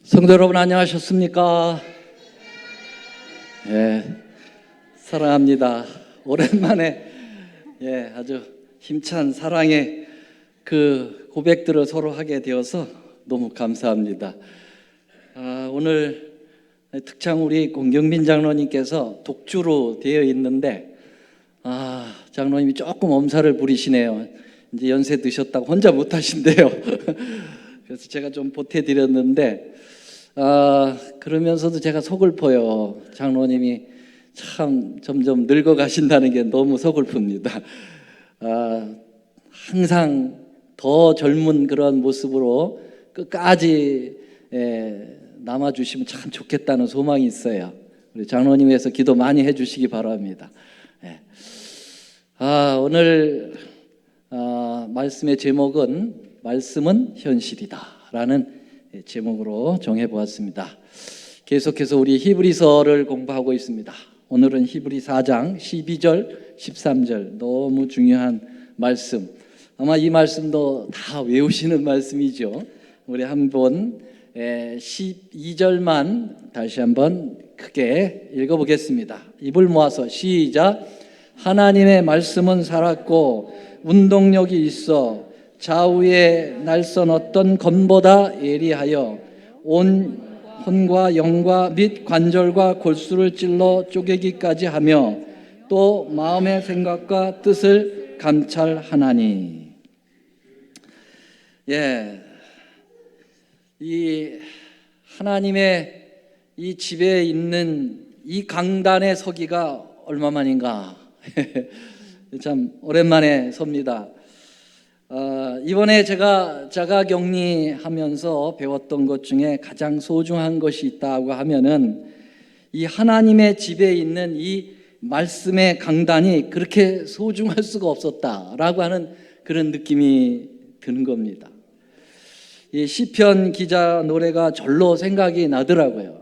성도 여러분 안녕하셨습니까? 예, 사랑합니다. 오랜만에 아주 힘찬 사랑의 그 고백들을 서로 하게 되어서 너무 감사합니다. 오늘 특창 우리 공경민 장로님께서 독주로 되어 있는데 장로님이 조금 엄살을 부리시네요. 이제 연세 드셨다고 혼자 못 하신대요. 그래서 제가 좀 보태드렸는데 그러면서도 제가 서글퍼요. 장로님이 참 점점 늙어 가신다는 게 너무 서글픕니다. 항상 더 젊은 그런 모습으로 끝까지 남아주시면 참 좋겠다는 소망이 있어요. 우리 장로님 위해서 기도 많이 해주시기 바랍니다. 오늘 말씀의 제목은 말씀은 현실이다 라는 제목으로 정해보았습니다. 계속해서 우리 히브리서를 공부하고 있습니다. 오늘은 히브리 4장 12절 13절 너무 중요한 말씀, 아마 이 말씀도 다 외우시는 말씀이죠. 우리 한번 12절만 다시 한번 크게 읽어보겠습니다. 입을 모아서 시작. 하나님의 말씀은 살았고 운동력이 있어 좌우의 날선 어떤 검보다 예리하여 온 혼과 영과 및 관절과 골수를 찔러 쪼개기까지 하며 또 마음의 생각과 뜻을 감찰하나니. 이 하나님의 이 집에 있는 이 강단에 서기가 얼마만인가. 참 오랜만에 섭니다. 이번에 제가 자가격리하면서 배웠던 것 중에 가장 소중한 것이 있다고 하면은 이 하나님의 집에 있는 이 말씀의 강단이 그렇게 소중할 수가 없었다라고 하는 그런 느낌이 드는 겁니다. 이 시편 기자 노래가 절로 생각이 나더라고요.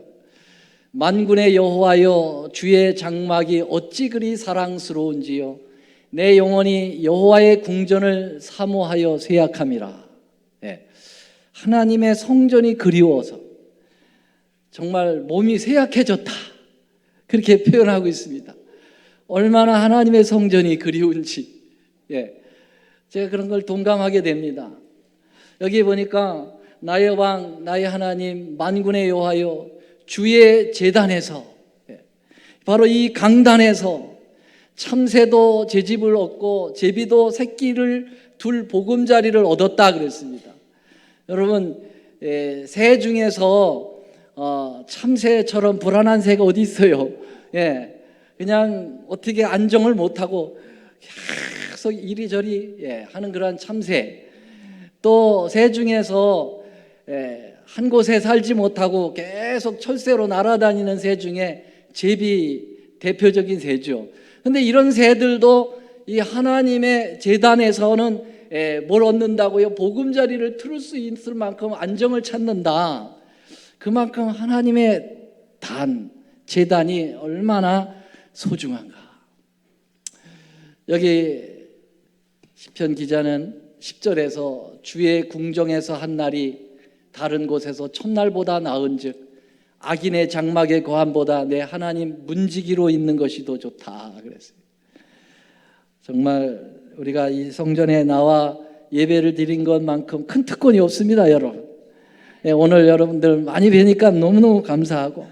만군의 여호와여, 주의 장막이 어찌 그리 사랑스러운지요, 내 영혼이 여호와의 궁전을 사모하여 쇠약함이라. 하나님의 성전이 그리워서 정말 몸이 쇠약해졌다, 그렇게 표현하고 있습니다. 얼마나 하나님의 성전이 그리운지 제가 그런 걸 동감하게 됩니다. 여기 보니까 나의 왕 나의 하나님 만군의 여호와여, 주의 제단에서, 바로 이 강단에서 참새도 제 집을 얻고 제비도 새끼를 둘 보금자리를 얻었다 그랬습니다. 여러분, 새 중에서 참새처럼 불안한 새가 어디 있어요? 그냥 어떻게 안정을 못하고 계속 이리저리 하는 그런 참새, 또 새 중에서 한 곳에 살지 못하고 계속 철새로 날아다니는 새 중에 제비 대표적인 새죠. 근데 이런 새들도 이 하나님의 제단에서는 뭘 얻는다고요? 보금자리를 틀을 수 있을 만큼 안정을 찾는다. 그만큼 하나님의 제단이 얼마나 소중한가. 여기 시편 기자는 10절에서 주의 궁정에서 한 날이 다른 곳에서 첫날보다 나은즉 악인의 장막의 거함보다 내 하나님 문지기로 있는 것이 더 좋다 그랬어요. 정말 우리가 이 성전에 나와 예배를 드린 것만큼 큰 특권이 없습니다, 여러분. 오늘 여러분들 많이 뵈니까 너무너무 감사하고,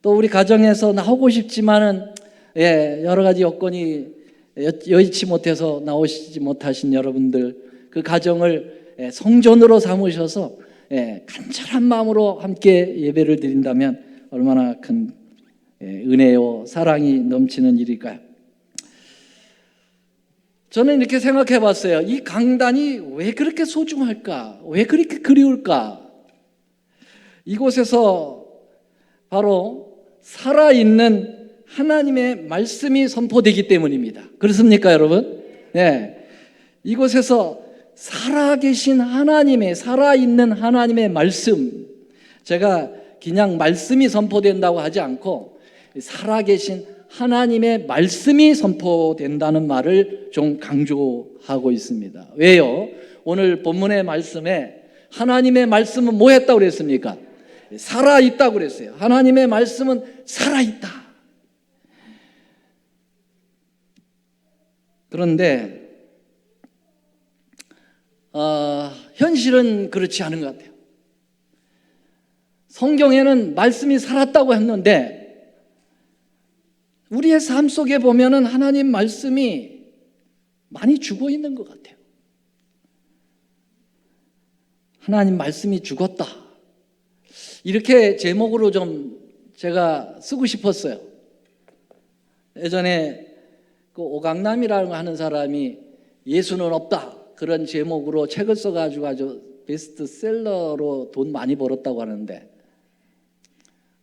또 우리 가정에서 나오고 싶지만은 여러 가지 여건이 여의치 못해서 나오시지 못하신 여러분들, 그 가정을 성전으로 삼으셔서 간절한 마음으로 함께 예배를 드린다면 얼마나 큰 은혜요 사랑이 넘치는 일일까요? 저는 이렇게 생각해 봤어요. 이 강단이 왜 그렇게 소중할까? 왜 그렇게 그리울까? 이곳에서 바로 살아있는 하나님의 말씀이 선포되기 때문입니다. 그렇습니까, 여러분? 이곳에서 살아계신 하나님의, 살아있는 하나님의 말씀, 제가 그냥 말씀이 선포된다고 하지 않고 살아계신 하나님의 말씀이 선포된다는 말을 좀 강조하고 있습니다. 왜요? 오늘 본문의 말씀에 하나님의 말씀은 뭐 했다고 그랬습니까? 살아있다고 그랬어요. 하나님의 말씀은 살아있다. 그런데 현실은 그렇지 않은 것 같아요. 성경에는 말씀이 살았다고 했는데 우리의 삶 속에 보면은 하나님 말씀이 많이 죽어 있는 것 같아요. 하나님 말씀이 죽었다. 이렇게 제목으로 좀 제가 쓰고 싶었어요. 예전에 그 오강남이라고 하는 사람이 예수는 없다. 그런 제목으로 책을 써가지고 아주 베스트셀러로 돈 많이 벌었다고 하는데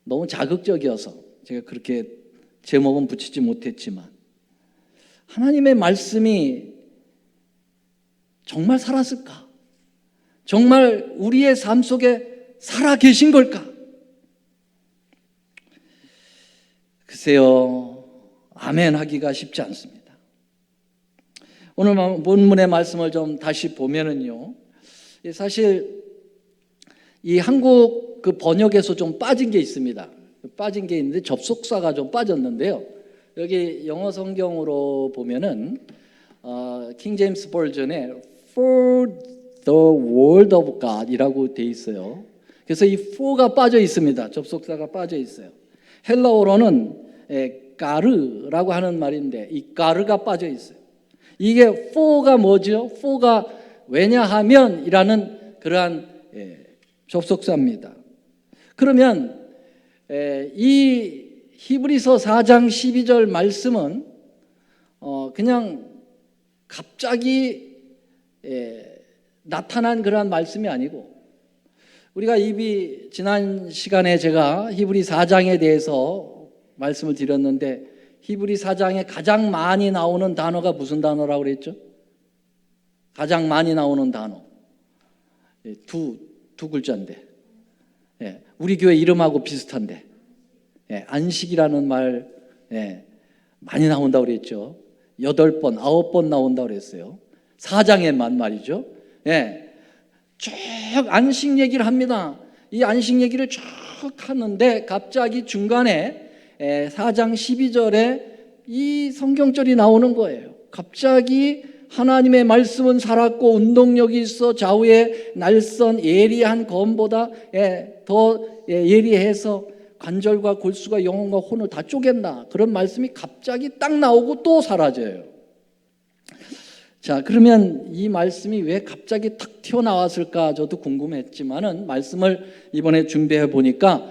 너무 자극적이어서 제가 그렇게 제목은 붙이지 못했지만 하나님의 말씀이 정말 살았을까? 정말 우리의 삶 속에 살아 계신 걸까? 글쎄요, 아멘 하기가 쉽지 않습니다. 오늘 본문의 말씀을 좀 다시 보면은요, 사실 이 한국 그 번역에서 좀 빠진 게 있습니다. 빠진 게 있는데 접속사가 좀 빠졌는데요. 여기 영어 성경으로 보면은 킹 제임스 버전에 For the word of God 이라고 돼 있어요. 그래서 이 for가 빠져 있습니다. 접속사가 빠져 있어요. 헬라어로는 까르라고 하는 말인데 이 까르가 빠져 있어요. 이게 for가 뭐죠? for가 왜냐하면 이라는 그러한 접속사입니다. 그러면 이 히브리서 4장 12절 말씀은 그냥 갑자기 나타난 그러한 말씀이 아니고 우리가 지난 시간에 제가 히브리 4장에 대해서 말씀을 드렸는데 히브리 4장에 가장 많이 나오는 단어가 무슨 단어라고 그랬죠? 가장 많이 나오는 단어 두 글자인데 우리 교회 이름하고 비슷한데 안식이라는 말 많이 나온다고 그랬죠. 8번, 9번 나온다고 그랬어요. 4장에만 말이죠. 쭉 안식 얘기를 합니다. 이 안식 얘기를 쭉 하는데 갑자기 중간에 4장 12절에 이 성경절이 나오는 거예요. 갑자기 하나님의 말씀은 살았고 운동력이 있어 좌우에 날선 예리한 검보다 더 예리해서 관절과 골수가 영혼과 혼을 다 쪼갠다. 그런 말씀이 갑자기 딱 나오고 또 사라져요. 자, 그러면 이 말씀이 왜 갑자기 탁 튀어나왔을까 저도 궁금했지만은 말씀을 이번에 준비해 보니까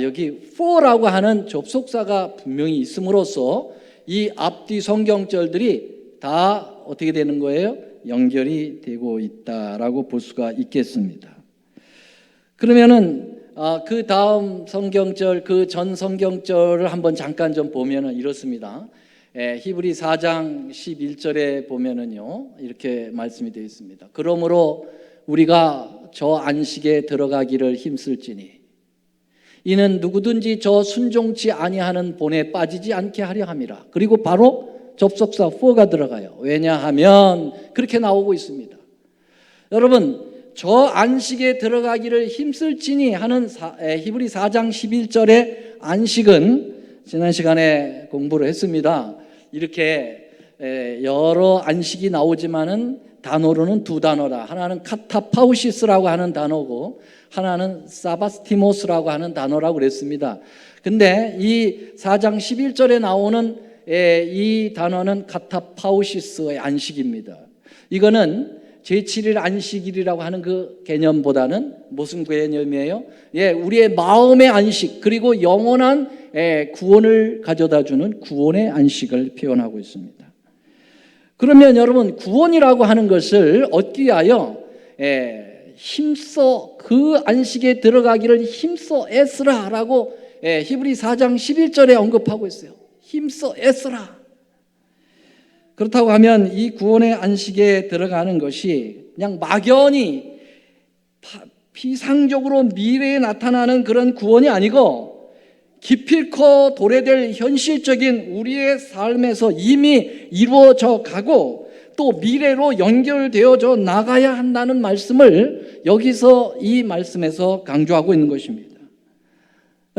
여기 for라고 하는 접속사가 분명히 있음으로써 이 앞뒤 성경절들이 다 어떻게 되는 거예요? 연결이 되고 있다라고 볼 수가 있겠습니다. 그러면은 그 다음 성경절, 그 전 성경절을 한번 잠깐 좀 보면은 이렇습니다. 히브리 4장 11절에 보면은요, 이렇게 말씀이 되어 있습니다. 그러므로 우리가 저 안식에 들어가기를 힘쓸지니 이는 누구든지 저 순종치 아니하는 본에 빠지지 않게 하려 함이라. 그리고 바로 접속사 for가 들어가요. 왜냐하면 그렇게 나오고 있습니다. 여러분, 저 안식에 들어가기를 힘쓸지니 하는 히브리 4장 11절의 안식은 지난 시간에 공부를 했습니다. 이렇게 여러 안식이 나오지만은 단어로는 두 단어라. 하나는 카타파우시스라고 하는 단어고 하나는 사바스티모스라고 하는 단어라고 그랬습니다. 근데 이 4장 11절에 나오는 이 단어는 카타파우시스의 안식입니다. 이거는 제7일 안식일이라고 하는 그 개념보다는 무슨 개념이에요? 우리의 마음의 안식 그리고 영원한 구원을 가져다주는 구원의 안식을 표현하고 있습니다. 그러면 여러분 구원이라고 하는 것을 얻기 위하여 힘써 그 안식에 들어가기를 힘써 애쓰라라고 히브리 4장 11절에 언급하고 있어요. 힘써 애쓰라. 그렇다고 하면 이 구원의 안식에 들어가는 것이 그냥 막연히 피상적으로 미래에 나타나는 그런 구원이 아니고 기필코 도래될 현실적인 우리의 삶에서 이미 이루어져 가고 또 미래로 연결되어져 나가야 한다는 말씀을 여기서 이 말씀에서 강조하고 있는 것입니다.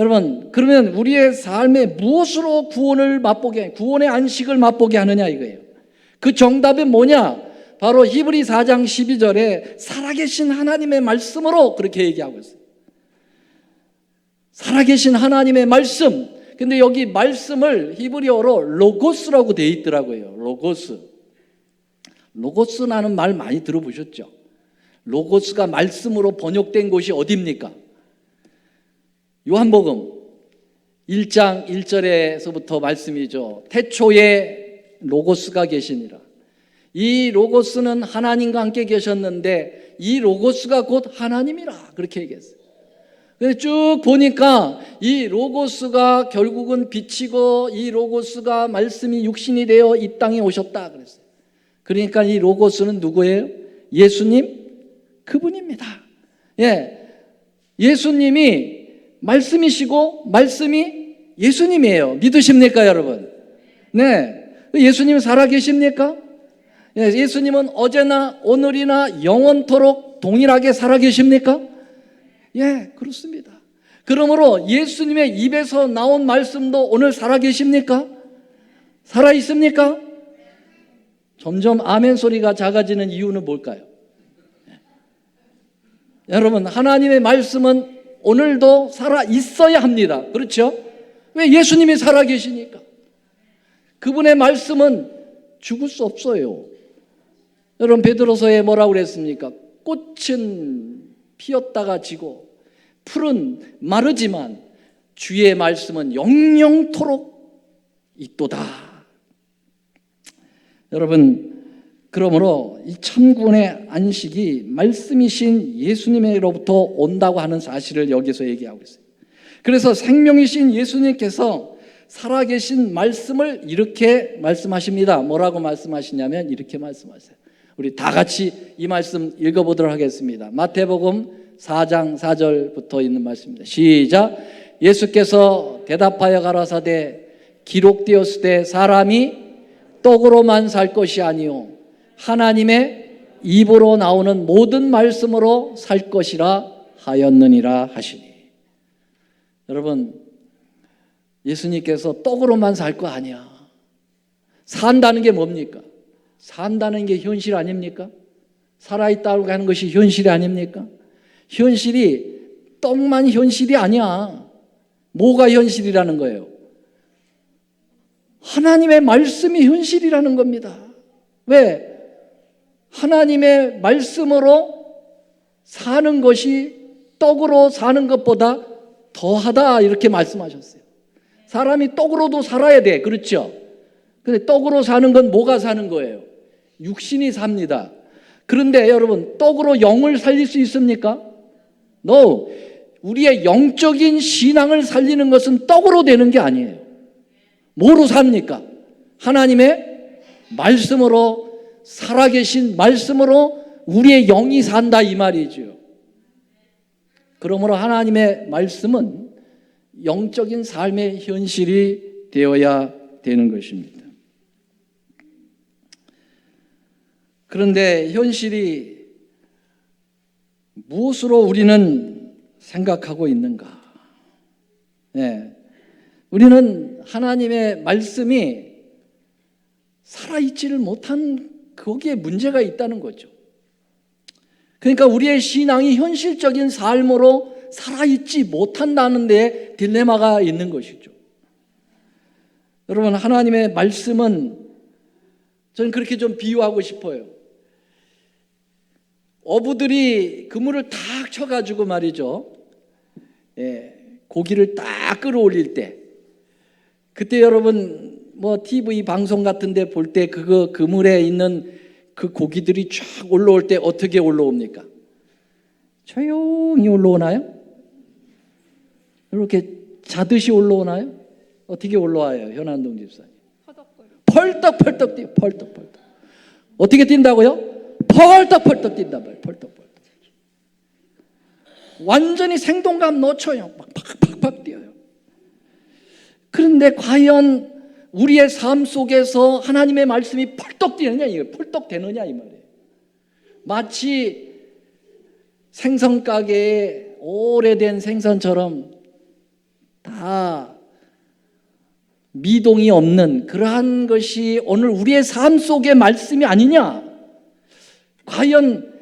여러분, 그러면 우리의 삶에 무엇으로 구원을 맛보게, 구원의 안식을 맛보게 하느냐 이거예요. 그 정답은 뭐냐? 바로 히브리 4장 12절에 살아계신 하나님의 말씀으로 그렇게 얘기하고 있어요. 살아계신 하나님의 말씀. 근데 여기 말씀을 히브리어로 로고스라고 되어 있더라고요. 로고스. 로고스라는 말 많이 들어보셨죠? 로고스가 말씀으로 번역된 곳이 어디입니까? 요한복음 1장 1절에서부터 말씀이죠. 태초에 로고스가 계시니라. 이 로고스는 하나님과 함께 계셨는데 이 로고스가 곧 하나님이라 그렇게 얘기했어요. 그래서 쭉 보니까 이 로고스가 결국은 빛이고 이 로고스가 말씀이 육신이 되어 이 땅에 오셨다 그랬어요. 그러니까 이 로고스는 누구예요? 예수님 그분입니다. 예수님이 말씀이시고 말씀이 예수님이에요. 믿으십니까 여러분? 네. 예수님 살아계십니까? 예수님은 어제나 오늘이나 영원토록 동일하게 살아계십니까? 예, 그렇습니다. 그러므로 예수님의 입에서 나온 말씀도 오늘 살아계십니까? 살아있습니까? 점점 아멘 소리가 작아지는 이유는 뭘까요? 여러분, 하나님의 말씀은 오늘도 살아있어야 합니다. 그렇죠? 왜? 예수님이 살아계시니까. 그분의 말씀은 죽을 수 없어요. 여러분, 베드로서에 뭐라고 그랬습니까? 꽃은 피었다가 지고 풀은 마르지만 주의 말씀은 영영토록 있도다. 여러분, 그러므로 이 천군의 안식이 말씀이신 예수님으로부터 온다고 하는 사실을 여기서 얘기하고 있어요. 그래서 생명이신 예수님께서 살아계신 말씀을 이렇게 말씀하십니다. 뭐라고 말씀하시냐면 이렇게 말씀하세요. 우리 다 같이 이 말씀 읽어보도록 하겠습니다. 마태복음 4장 4절부터 있는 말씀입니다. 시작. 예수께서 대답하여 가라사대 기록되었을 때 사람이 떡으로만 살 것이 아니요 하나님의 입으로 나오는 모든 말씀으로 살 것이라 하였느니라 하시니. 여러분, 예수님께서 떡으로만 살 거 아니야. 산다는 게 뭡니까? 산다는 게 현실 아닙니까? 살아있다고 하는 것이 현실이 아닙니까? 현실이 떡만 현실이 아니야. 뭐가 현실이라는 거예요? 하나님의 말씀이 현실이라는 겁니다. 왜? 하나님의 말씀으로 사는 것이 떡으로 사는 것보다 더하다 이렇게 말씀하셨어요. 사람이 떡으로도 살아야 돼. 그렇죠? 근데 떡으로 사는 건 뭐가 사는 거예요? 육신이 삽니다. 그런데 여러분, 떡으로 영을 살릴 수 있습니까? No. 우리의 영적인 신앙을 살리는 것은 떡으로 되는 게 아니에요. 뭐로 삽니까? 하나님의 말씀으로, 살아계신 말씀으로 우리의 영이 산다 이 말이죠. 그러므로 하나님의 말씀은 영적인 삶의 현실이 되어야 되는 것입니다. 그런데 현실이 무엇으로 우리는 생각하고 있는가? 우리는 하나님의 말씀이 살아있지를 못한 거기에 문제가 있다는 거죠. 그러니까 우리의 신앙이 현실적인 삶으로 살아있지 못한다는 데 딜레마가 있는 것이죠. 여러분, 하나님의 말씀은 저는 그렇게 좀 비유하고 싶어요. 어부들이 그물을 탁 쳐가지고 말이죠. 고기를 딱 끌어올릴 때, 그때 여러분 뭐 TV 방송 같은 데 볼 때 그거 그물에 있는 그 고기들이 쫙 올라올 때 어떻게 올라옵니까? 조용히 올라오나요? 이렇게 자듯이 올라오나요? 어떻게 올라와요, 현안동 집사님? 펄떡펄떡 뛰어, 펄떡펄떡. 어떻게 뛴다고요? 펄떡펄떡 뛴다 말이에요. 펄떡펄떡. 완전히 생동감 놓쳐요. 막 팍팍팍 뛰어요. 그런데 과연 우리의 삶 속에서 하나님의 말씀이 펄떡 뛰느냐, 이거 펄떡 되느냐 이 말이에요. 마치 생선 가게에 오래된 생선처럼 다 미동이 없는 그러한 것이 오늘 우리의 삶 속의 말씀이 아니냐? 과연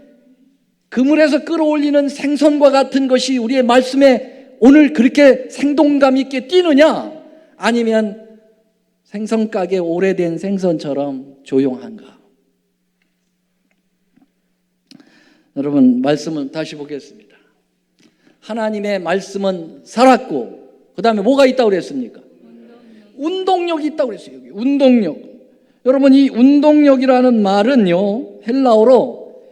그물에서 끌어올리는 생선과 같은 것이 우리의 말씀에 오늘 그렇게 생동감 있게 뛰느냐? 아니면 생선가게 오래된 생선처럼 조용한가? 여러분, 말씀을 다시 보겠습니다. 하나님의 말씀은 살았고, 그 다음에 뭐가 있다고 그랬습니까? 운동력이 있다고 그랬어요. 여기 운동력. 여러분, 이 운동력이라는 말은요, 헬라어로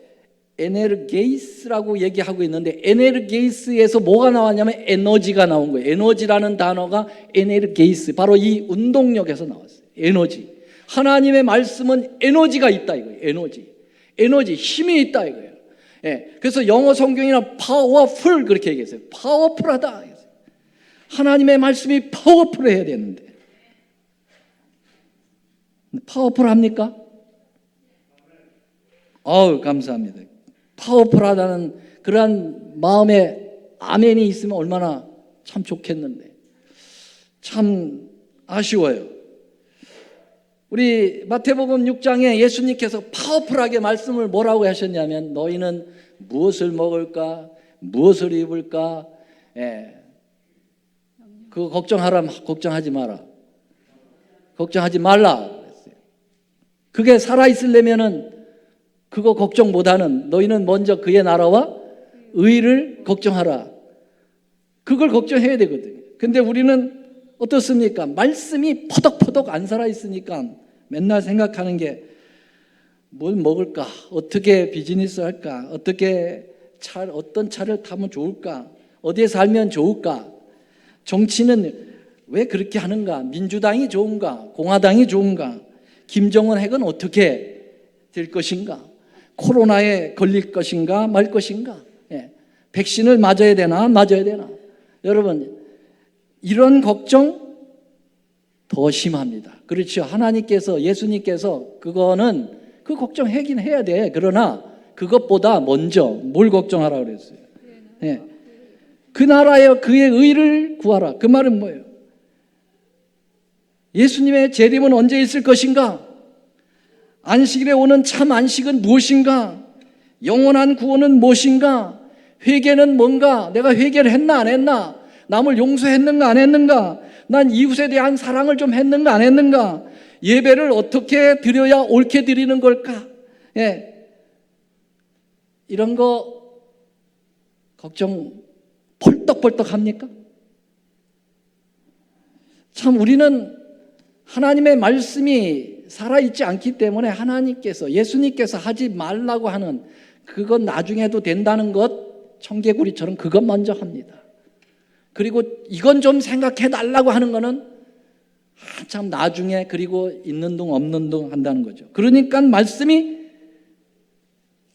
에네르게이스라고 얘기하고 있는데, 에네르게이스에서 뭐가 나왔냐면 에너지가 나온 거예요. 에너지라는 단어가 에네르게이스, 바로 이 운동력에서 나왔어요. 에너지. 하나님의 말씀은 에너지가 있다 이거예요. 에너지, 힘이 있다 이거예요. 예, 그래서 영어 성경이나 powerful 그렇게 얘기했어요. 파워풀하다. 하나님의 말씀이 파워풀해야 되는데 파워풀합니까? 감사합니다. 파워풀하다는 그러한 마음에 아멘이 있으면 얼마나 참 좋겠는데 참 아쉬워요. 우리 마태복음 6장에 예수님께서 파워풀하게 말씀을 뭐라고 하셨냐면 너희는 무엇을 먹을까? 무엇을 입을까? 그거 걱정하지 마라. 걱정하지 말라. 그게 살아있으려면은 그거 걱정 못하는 너희는 먼저 그의 나라와 의를 걱정하라. 그걸 걱정해야 되거든요. 근데 우리는 어떻습니까? 말씀이 퍼덕퍼덕 안 살아있으니까 맨날 생각하는 게 뭘 먹을까? 어떻게 비즈니스 할까? 어떤 차를 타면 좋을까? 어디에 살면 좋을까? 정치는 왜 그렇게 하는가? 민주당이 좋은가? 공화당이 좋은가? 김정은 핵은 어떻게 될 것인가? 코로나에 걸릴 것인가 말 것인가? 백신을 맞아야 되나 말아야 되나? 여러분, 이런 걱정 더 심합니다. 그렇죠. 하나님께서, 예수님께서 그거는 그 걱정하긴 해야 돼. 그러나 그것보다 먼저 뭘 걱정하라 그랬어요? 그 나라여 그의 의를 구하라. 그 말은 뭐예요? 예수님의 재림은 언제 있을 것인가? 안식일에 오는 참 안식은 무엇인가? 영원한 구원은 무엇인가? 회개는 뭔가? 내가 회개를 했나 안 했나? 남을 용서했는가 안 했는가? 난 이웃에 대한 사랑을 좀 했는가 안 했는가? 예배를 어떻게 드려야 옳게 드리는 걸까? 이런 거 걱정 펄떡펄떡 합니까? 참 우리는 하나님의 말씀이 살아있지 않기 때문에 하나님께서, 예수님께서 하지 말라고 하는 그건 나중에도 된다는 것, 청개구리처럼 그것 먼저 합니다. 그리고 이건 좀 생각해 달라고 하는 거는 한참 나중에, 그리고 있는 둥 없는 둥 한다는 거죠. 그러니까 말씀이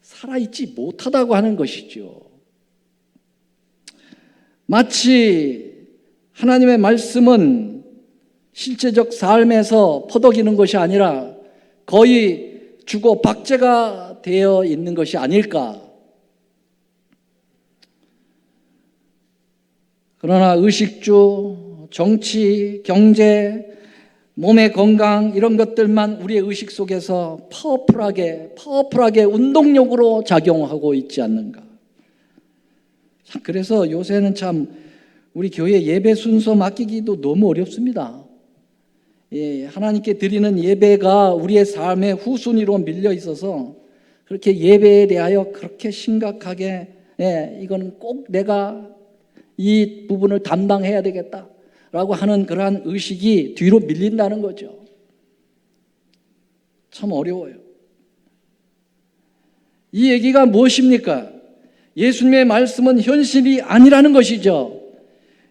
살아있지 못하다고 하는 것이죠. 마치 하나님의 말씀은 실제적 삶에서 퍼덕이는 것이 아니라 거의 죽어 박제가 되어 있는 것이 아닐까. 그러나 의식주, 정치, 경제, 몸의 건강 이런 것들만 우리의 의식 속에서 파워풀하게 운동력으로 작용하고 있지 않는가. 그래서 요새는 참 우리 교회 예배 순서 맡기기도 너무 어렵습니다. 하나님께 드리는 예배가 우리의 삶의 후순위로 밀려 있어서 그렇게 예배에 대하여 그렇게 심각하게 이거는 꼭 내가 이 부분을 담당해야 되겠다라고 하는 그러한 의식이 뒤로 밀린다는 거죠. 참 어려워요. 이 얘기가 무엇입니까? 예수님의 말씀은 현실이 아니라는 것이죠.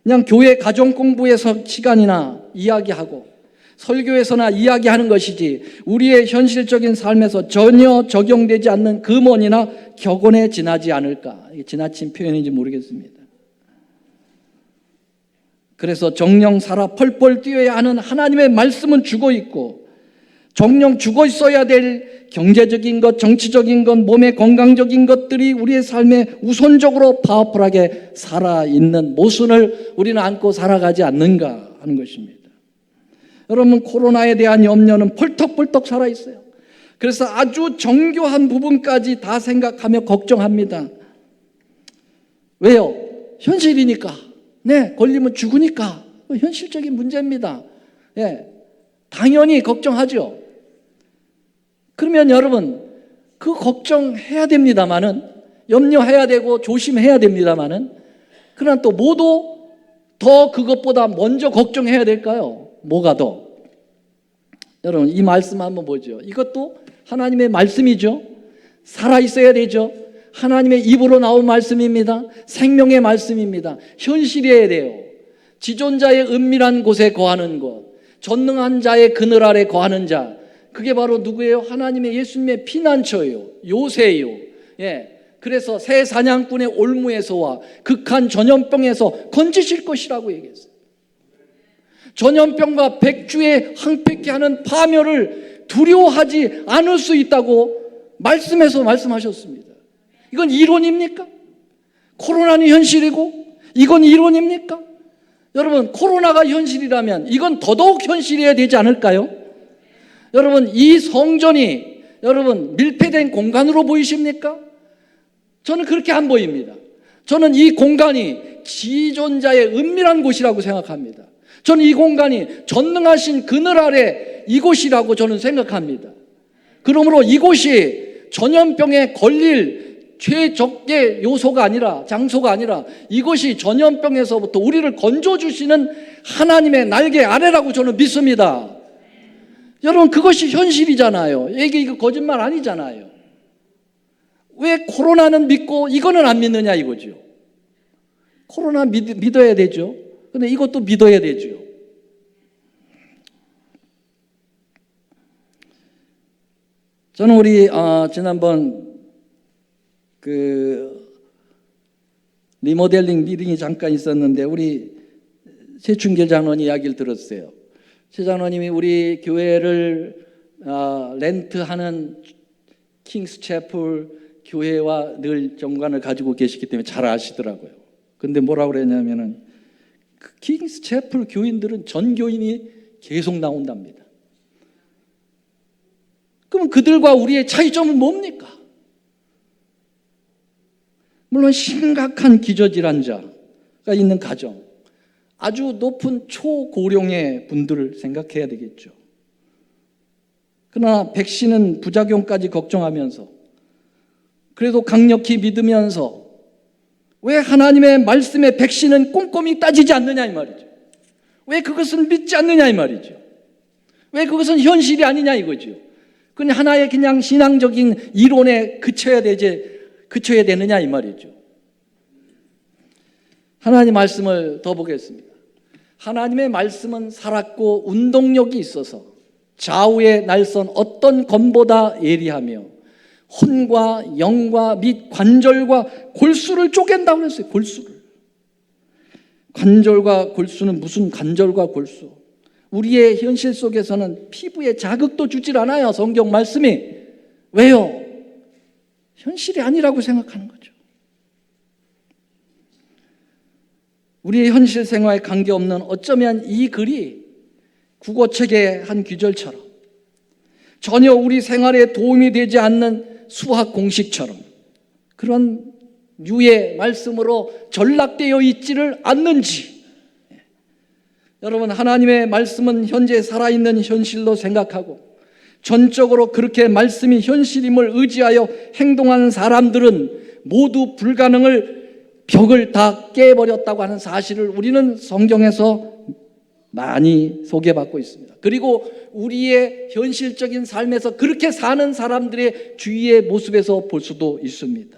그냥 교회 가정 공부에서 시간이나 이야기하고 설교에서나 이야기하는 것이지 우리의 현실적인 삶에서 전혀 적용되지 않는 금원이나 격언에 지나지 않을까. 이게 지나친 표현인지 모르겠습니다. 그래서 정령 살아 펄펄 뛰어야 하는 하나님의 말씀은 죽어 있고 정녕 죽어 있어야 될 경제적인 것, 정치적인 것, 몸의 건강적인 것들이 우리의 삶에 우선적으로 파워풀하게 살아있는 모순을 우리는 안고 살아가지 않는가 하는 것입니다. 여러분, 코로나에 대한 염려는 펄떡펄떡 살아있어요. 그래서 아주 정교한 부분까지 다 생각하며 걱정합니다. 왜요? 현실이니까. 네, 걸리면 죽으니까. 현실적인 문제입니다. 예, 당연히 걱정하죠. 그러면 여러분, 그 걱정해야 됩니다마는, 염려해야 되고 조심해야 됩니다마는, 그러나 또 뭐도 더 그것보다 먼저 걱정해야 될까요? 뭐가 더? 여러분, 이 말씀 한번 보죠. 이것도 하나님의 말씀이죠. 살아있어야 되죠. 하나님의 입으로 나온 말씀입니다. 생명의 말씀입니다. 현실이어야 돼요. 지존자의 은밀한 곳에 거하는 것, 전능한 자의 그늘 아래 거하는 자, 그게 바로 누구예요? 하나님의 예수님의 피난처예요. 요새예요. 예. 그래서 새 사냥꾼의 올무에서와 극한 전염병에서 건지실 것이라고 얘기했어요. 전염병과 백주에 항폐케 하는 파멸을 두려워하지 않을 수 있다고 말씀에서 말씀하셨습니다. 이건 이론입니까? 코로나는 현실이고 이건 이론입니까? 여러분, 코로나가 현실이라면 이건 더더욱 현실이어야 되지 않을까요? 여러분, 이 성전이 여러분 밀폐된 공간으로 보이십니까? 저는 그렇게 안 보입니다. 저는 이 공간이 지존자의 은밀한 곳이라고 생각합니다. 저는 이 공간이 전능하신 그늘 아래 이곳이라고 저는 생각합니다. 그러므로 이곳이 전염병에 걸릴 최적의 요소가 아니라, 장소가 아니라 이것이 전염병에서부터 우리를 건져주시는 하나님의 날개 아래라고 저는 믿습니다. 여러분, 그것이 현실이잖아요. 이게 거짓말 아니잖아요. 왜 코로나는 믿고 이거는 안 믿느냐 이거죠. 코로나 믿어야 되죠. 근데 이것도 믿어야 되죠. 저는 우리 지난번 리모델링 미팅이 잠깐 있었는데 우리 최춘길 장로님 이야기를 들었어요. 최 장로님이 우리 교회를 렌트하는 킹스채플 교회와 늘 정관을 가지고 계시기 때문에 잘 아시더라고요. 근데 뭐라고 그랬냐면은 그 킹스채플 교인들은 전교인이 계속 나온답니다. 그럼 그들과 우리의 차이점은 뭡니까? 물론 심각한 기저질환자가 있는 가정, 아주 높은 초고령의 분들을 생각해야 되겠죠. 그러나 백신은 부작용까지 걱정하면서 그래도 강력히 믿으면서 왜 하나님의 말씀의 백신은 꼼꼼히 따지지 않느냐 이 말이죠. 왜 그것은 믿지 않느냐 이 말이죠. 왜 그것은 현실이 아니냐 이거죠. 그냥 하나의 그냥 신앙적인 이론에 그쳐야 되느냐 이 말이죠. 하나님 말씀을 더 보겠습니다. 하나님의 말씀은 살았고 운동력이 있어서 좌우의 날선 어떤 검보다 예리하며 혼과 영과 및 관절과 골수를 쪼갠다고 그랬어요. 골수를. 관절과 골수는 무슨 관절과 골수? 우리의 현실 속에서는 피부에 자극도 주질 않아요. 성경 말씀이. 왜요? 현실이 아니라고 생각하는 거죠. 우리의 현실 생활에 관계없는 어쩌면 이 글이 국어책의 한 규절처럼 전혀 우리 생활에 도움이 되지 않는 수학 공식처럼 그런 유의 말씀으로 전락되어 있지를 않는지, 여러분, 하나님의 말씀은 현재 살아있는 현실로 생각하고 전적으로 그렇게 말씀이 현실임을 의지하여 행동하는 사람들은 모두 불가능을 벽을 다 깨버렸다고 하는 사실을 우리는 성경에서 많이 소개받고 있습니다. 그리고 우리의 현실적인 삶에서 그렇게 사는 사람들의 주위의 모습에서 볼 수도 있습니다.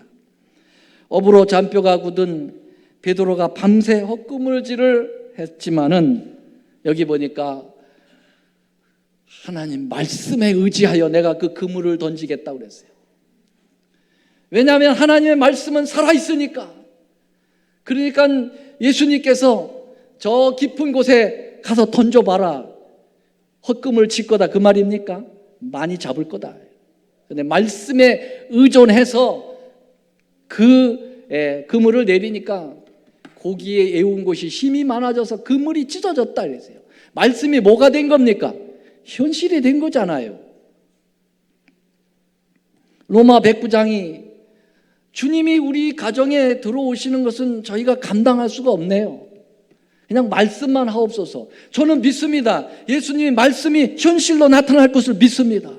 업으로 잔뼈가 굳은 베드로가 밤새 헛구물질을 했지만은 여기 보니까 하나님 말씀에 의지하여 내가 그 그물을 던지겠다고 그랬어요. 왜냐하면 하나님의 말씀은 살아있으니까. 그러니까 예수님께서 저 깊은 곳에 가서 던져봐라, 헛금을 칠 거다 그 말입니까? 많이 잡을 거다. 근데 말씀에 의존해서 그물을 내리니까 고기에 애운 곳이 힘이 많아져서 그물이 찢어졌다 그랬어요. 말씀이 뭐가 된 겁니까? 현실이 된 거잖아요. 로마 백부장이 주님이 우리 가정에 들어오시는 것은 저희가 감당할 수가 없네요. 그냥 말씀만 하옵소서. 저는 믿습니다. 예수님의 말씀이 현실로 나타날 것을 믿습니다.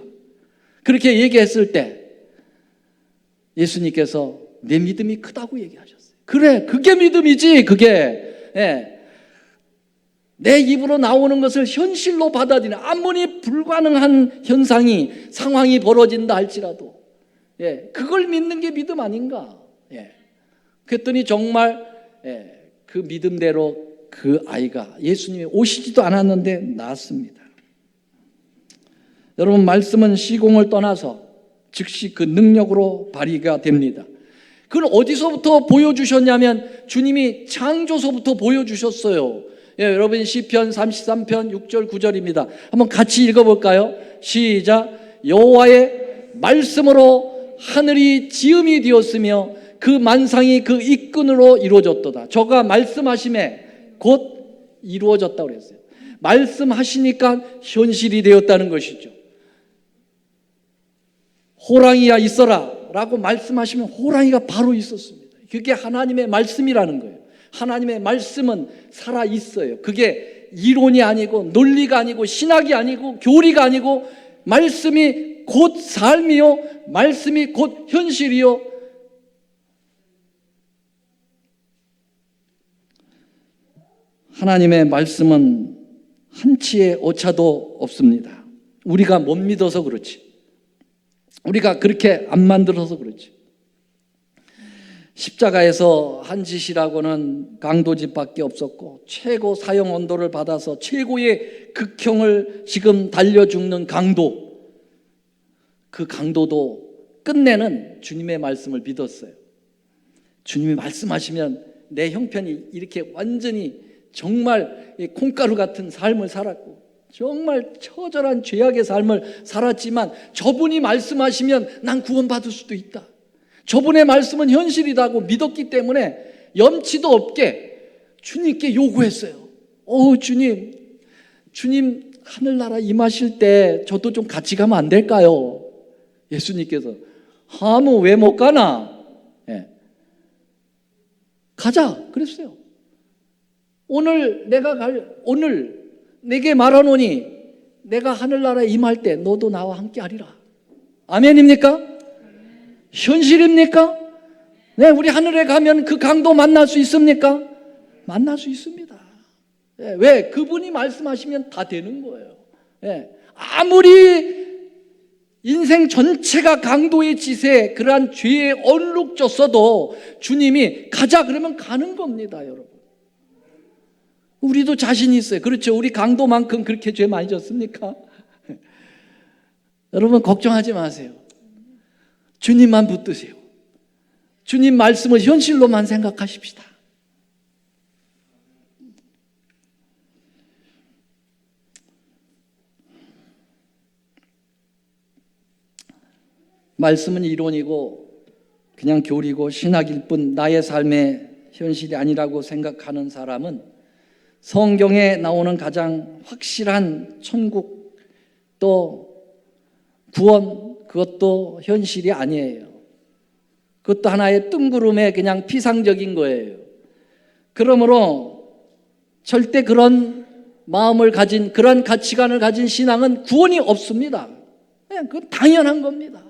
그렇게 얘기했을 때 예수님께서 내 믿음이 크다고 얘기하셨어요. 그래, 그게 믿음이지. 그게 내 입으로 나오는 것을 현실로 받아들이는, 아무리 불가능한 현상이, 상황이 벌어진다 할지라도 그걸 믿는 게 믿음 아닌가. 그랬더니 정말 그 믿음대로 그 아이가 예수님이 오시지도 않았는데 낳았습니다. 여러분, 말씀은 시공을 떠나서 즉시 그 능력으로 발휘가 됩니다. 그걸 어디서부터 보여주셨냐면 주님이 창조서부터 보여주셨어요. 여러분, 시편 33편 6절 9절입니다. 한번 같이 읽어볼까요? 시작. 여호와의 말씀으로 하늘이 지음이 되었으며 그 만상이 그 입근으로 이루어졌도다. 저가 말씀하심에 곧 이루어졌다고 그랬어요. 말씀하시니까 현실이 되었다는 것이죠. 호랑이야 있어라 라고 말씀하시면 호랑이가 바로 있었습니다. 그게 하나님의 말씀이라는 거예요. 하나님의 말씀은 살아있어요. 그게 이론이 아니고 논리가 아니고 신학이 아니고 교리가 아니고 말씀이 곧 삶이요, 말씀이 곧 현실이요. 하나님의 말씀은 한치의 오차도 없습니다. 우리가 못 믿어서 그렇지, 우리가 그렇게 안 만들어서 그렇지. 십자가에서 한 짓이라고는 강도짓밖에 없었고, 최고 사형 온도를 받아서 최고의 극형을 지금 달려 죽는 강도, 그 강도도 끝내는 주님의 말씀을 믿었어요. 주님이 말씀하시면 내 형편이 이렇게 완전히 정말 콩가루 같은 삶을 살았고 정말 처절한 죄악의 삶을 살았지만 저분이 말씀하시면 난 구원받을 수도 있다, 저분의 말씀은 현실이라고 믿었기 때문에 염치도 없게 주님께 요구했어요. 주님 하늘나라 임하실 때 저도 좀 같이 가면 안 될까요? 예수님께서 하무 왜 못 가나? 가자 그랬어요. 오늘 내게 말하노니 내가 하늘나라에 임할 때 너도 나와 함께 하리라. 아멘입니까? 현실입니까? 네, 우리 하늘에 가면 그 강도 만날 수 있습니까? 만날 수 있습니다. 왜? 그분이 말씀하시면 다 되는 거예요. 아무리 인생 전체가 강도의 짓에 그러한 죄에 얼룩졌어도 주님이 가자 그러면 가는 겁니다, 여러분. 우리도 자신이 있어요. 그렇죠? 우리 강도만큼 그렇게 죄 많이 졌습니까? 여러분, 걱정하지 마세요. 주님만 붙드세요. 주님 말씀을 현실로만 생각하십시다. 말씀은 이론이고 그냥 교리고 신학일 뿐 나의 삶의 현실이 아니라고 생각하는 사람은 성경에 나오는 가장 확실한 천국 또 구원, 그것도 현실이 아니에요. 그것도 하나의 뜬구름의 그냥 피상적인 거예요. 그러므로 절대 그런 마음을 가진, 그런 가치관을 가진 신앙은 구원이 없습니다. 그건 당연한 겁니다.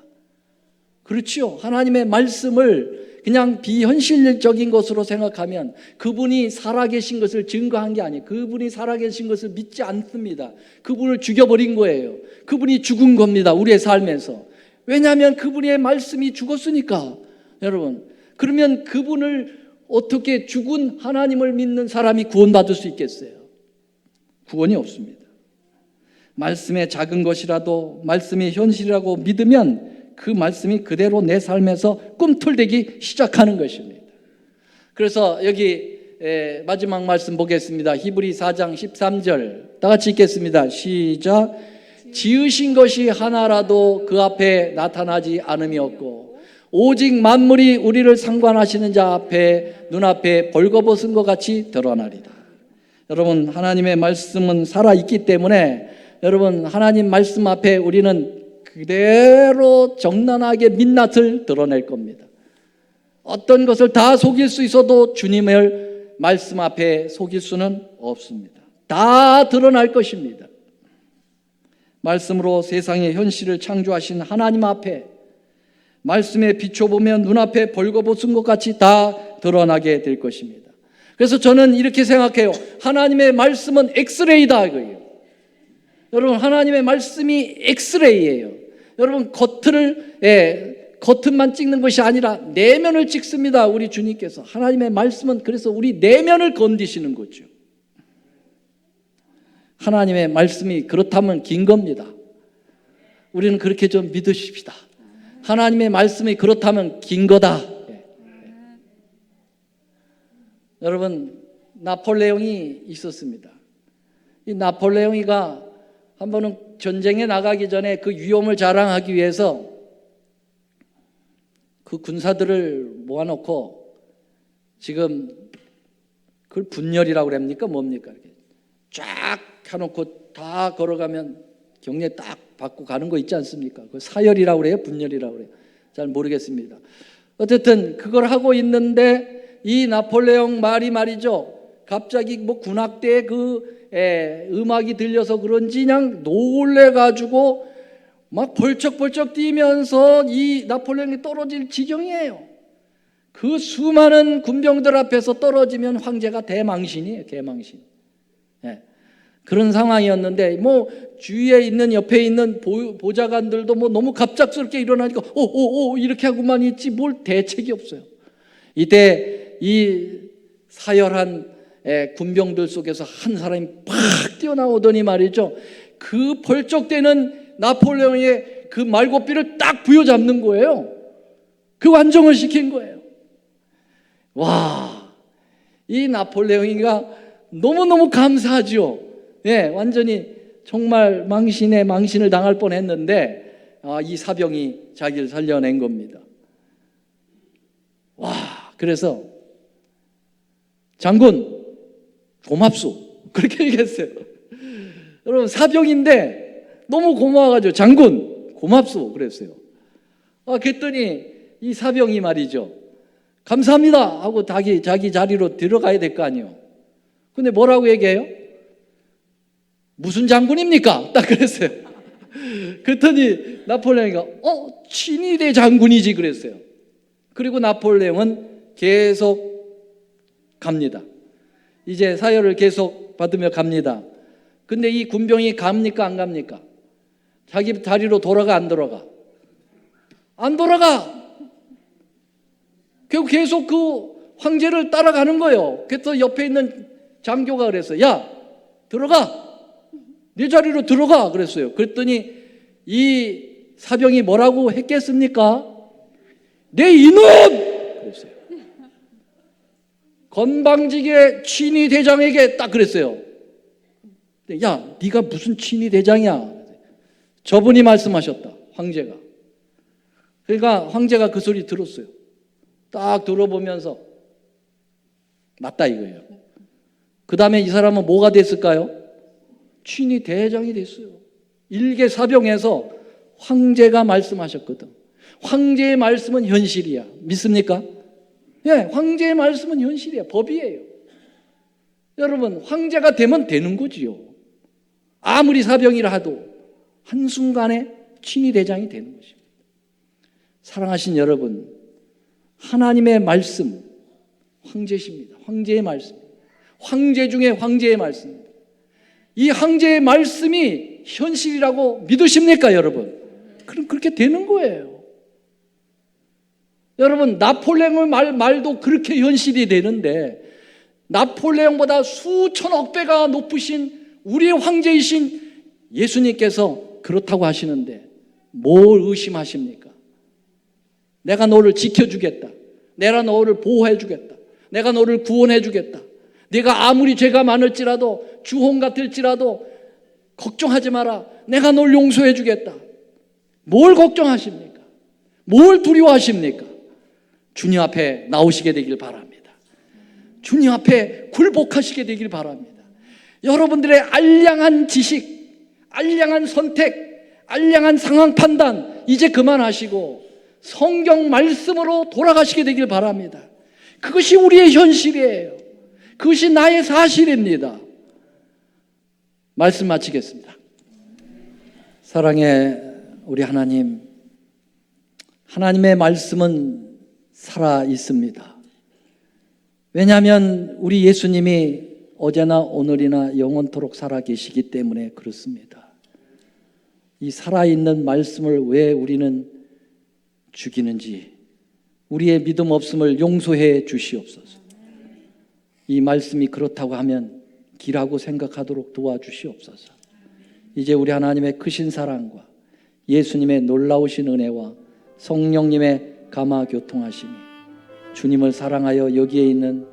그렇죠. 하나님의 말씀을 그냥 비현실적인 것으로 생각하면 그분이 살아계신 것을 증거한 게 아니에요. 그분이 살아계신 것을 믿지 않습니다. 그분을 죽여버린 거예요. 그분이 죽은 겁니다, 우리의 삶에서. 왜냐하면 그분의 말씀이 죽었으니까. 여러분, 그러면 그분을 어떻게, 죽은 하나님을 믿는 사람이 구원받을 수 있겠어요? 구원이 없습니다. 말씀의 작은 것이라도 말씀이 현실이라고 믿으면 그 말씀이 그대로 내 삶에서 꿈틀대기 시작하는 것입니다. 그래서 여기 마지막 말씀 보겠습니다. 히브리 4장 13절 다 같이 읽겠습니다. 시작. 지으신 것이 하나라도 그 앞에 나타나지 않음이 없고 오직 만물이 우리를 상관하시는 자 앞에 눈앞에 벌거벗은 것 같이 드러나리다. 여러분, 하나님의 말씀은 살아있기 때문에 여러분, 하나님 말씀 앞에 우리는 그대로 정난하게 민낯을 드러낼 겁니다. 어떤 것을 다 속일 수 있어도 주님의 말씀 앞에 속일 수는 없습니다. 다 드러날 것입니다. 말씀으로 세상의 현실을 창조하신 하나님 앞에 말씀에 비춰보면 눈앞에 벌거벗은 것 같이 다 드러나게 될 것입니다. 그래서 저는 이렇게 생각해요. 하나님의 말씀은 엑스레이다 이거예요. 여러분, 하나님의 말씀이 엑스레이예요. 여러분, 겉은만 찍는 것이 아니라 내면을 찍습니다. 우리 주님께서. 하나님의 말씀은 그래서 우리 내면을 건드시는 거죠. 하나님의 말씀이 그렇다면 긴 겁니다. 우리는 그렇게 좀 믿으십시다. 하나님의 말씀이 그렇다면 긴 거다. 여러분, 나폴레옹이 있었습니다. 이 나폴레옹이가 한 번은 전쟁에 나가기 전에 그 위엄을 자랑하기 위해서 그 군사들을 모아놓고 지금 그걸 분열이라고 그럽니까? 뭡니까? 이렇게 쫙 켜놓고 다 걸어가면 경례 딱 받고 가는 거 있지 않습니까? 그 사열이라고 그래요? 분열이라고 그래요? 잘 모르겠습니다. 어쨌든 그걸 하고 있는데 이 나폴레옹 말이 말이죠. 갑자기 뭐 군악대의 음악이 들려서 그런지 그냥 놀래가지고 막 벌쩍벌쩍 뛰면서 이 나폴레옹이 떨어질 지경이에요. 그 수많은 군병들 앞에서 떨어지면 황제가 대망신이에요. 대망신. 그런 상황이었는데 뭐 주위에 있는 옆에 있는 보좌관들도 뭐 너무 갑작스럽게 일어나니까 이렇게 하고만 있지 뭘 대책이 없어요. 이때 이 사열한 군병들 속에서 한 사람이 팍 뛰어나오더니 말이죠. 그 벌쩍대는 나폴레옹의 그 말고삐를 딱 부여잡는 거예요. 그 완정을 시킨 거예요. 와, 이 나폴레옹이가 너무너무 감사하죠. 완전히 정말 망신을 당할 뻔했는데 이 사병이 자기를 살려낸 겁니다. 와, 그래서 장군 고맙소 그렇게 얘기했어요. 여러분, 사병인데 너무 고마워가지고 장군 고맙소 그랬어요. 그랬더니 이 사병이 말이죠, 감사합니다 하고 자기 자리로 들어가야 될 거 아니에요. 근데 뭐라고 얘기해요? 무슨 장군입니까? 딱 그랬어요. 그랬더니 나폴레옹이가 친위대 장군이지 그랬어요. 그리고 나폴레옹은 계속 갑니다. 이제 사열을 계속 받으며 갑니다. 근데 이 군병이 갑니까 안 갑니까? 자기 자리로 돌아가 안 돌아가? 안 돌아가. 결국 계속 그 황제를 따라가는 거예요. 그래서 옆에 있는 장교가 그랬어요. 야, 들어가. 네 자리로 들어가 그랬어요. 그랬더니 이 사병이 뭐라고 했겠습니까? 내 이놈! 그랬어요. 건방지게 친위 대장에게 딱 그랬어요. 야, 네가 무슨 친위 대장이야? 저분이 말씀하셨다. 황제가. 그러니까 황제가 그 소리 들었어요. 딱 들어보면서 맞다 이거예요. 그 다음에 이 사람은 뭐가 됐을까요? 친위 대장이 됐어요. 일개 사병에서 황제가 말씀하셨거든. 황제의 말씀은 현실이야. 믿습니까? 황제의 말씀은 현실이야. 법이에요. 여러분, 황제가 되면 되는 거지요. 아무리 사병이라 하도 한순간에 친위 대장이 되는 것입니다. 사랑하신 여러분, 하나님의 말씀 황제십니다. 황제의 말씀. 황제 중에 황제의 말씀입니다. 이 황제의 말씀이 현실이라고 믿으십니까, 여러분? 그럼 그렇게 되는 거예요. 여러분, 나폴레옹의 말도 그렇게 현실이 되는데 나폴레옹보다 수천억 배가 높으신 우리의 황제이신 예수님께서 그렇다고 하시는데 뭘 의심하십니까? 내가 너를 지켜주겠다. 내가 너를 보호해주겠다. 내가 너를 구원해주겠다. 네가 아무리 죄가 많을지라도 주홍 같을지라도 걱정하지 마라. 내가 널 용서해 주겠다. 뭘 걱정하십니까? 뭘 두려워하십니까? 주님 앞에 나오시게 되길 바랍니다. 주님 앞에 굴복하시게 되길 바랍니다. 여러분들의 알량한 지식, 알량한 선택, 알량한 상황 판단 이제 그만하시고 성경 말씀으로 돌아가시게 되길 바랍니다. 그것이 우리의 현실이에요. 그것이 나의 사실입니다. 말씀 마치겠습니다. 사랑의 우리 하나님, 하나님의 말씀은 살아 있습니다. 왜냐하면 우리 예수님이 어제나 오늘이나 영원토록 살아 계시기 때문에 그렇습니다. 이 살아있는 말씀을 왜 우리는 죽이는지, 우리의 믿음 없음을 용서해 주시옵소서. 이 말씀이 그렇다고 하면 기라고 생각하도록 도와주시옵소서. 이제 우리 하나님의 크신 사랑과 예수님의 놀라우신 은혜와 성령님의 감화 교통하심이 주님을 사랑하여 여기에 있는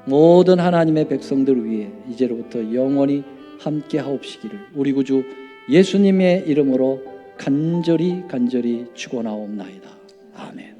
모든 하나님의 백성들 위해 이제로부터 영원히 함께 하옵시기를 우리 구주 예수님의 이름으로 간절히 축원하옵나이다. 아멘.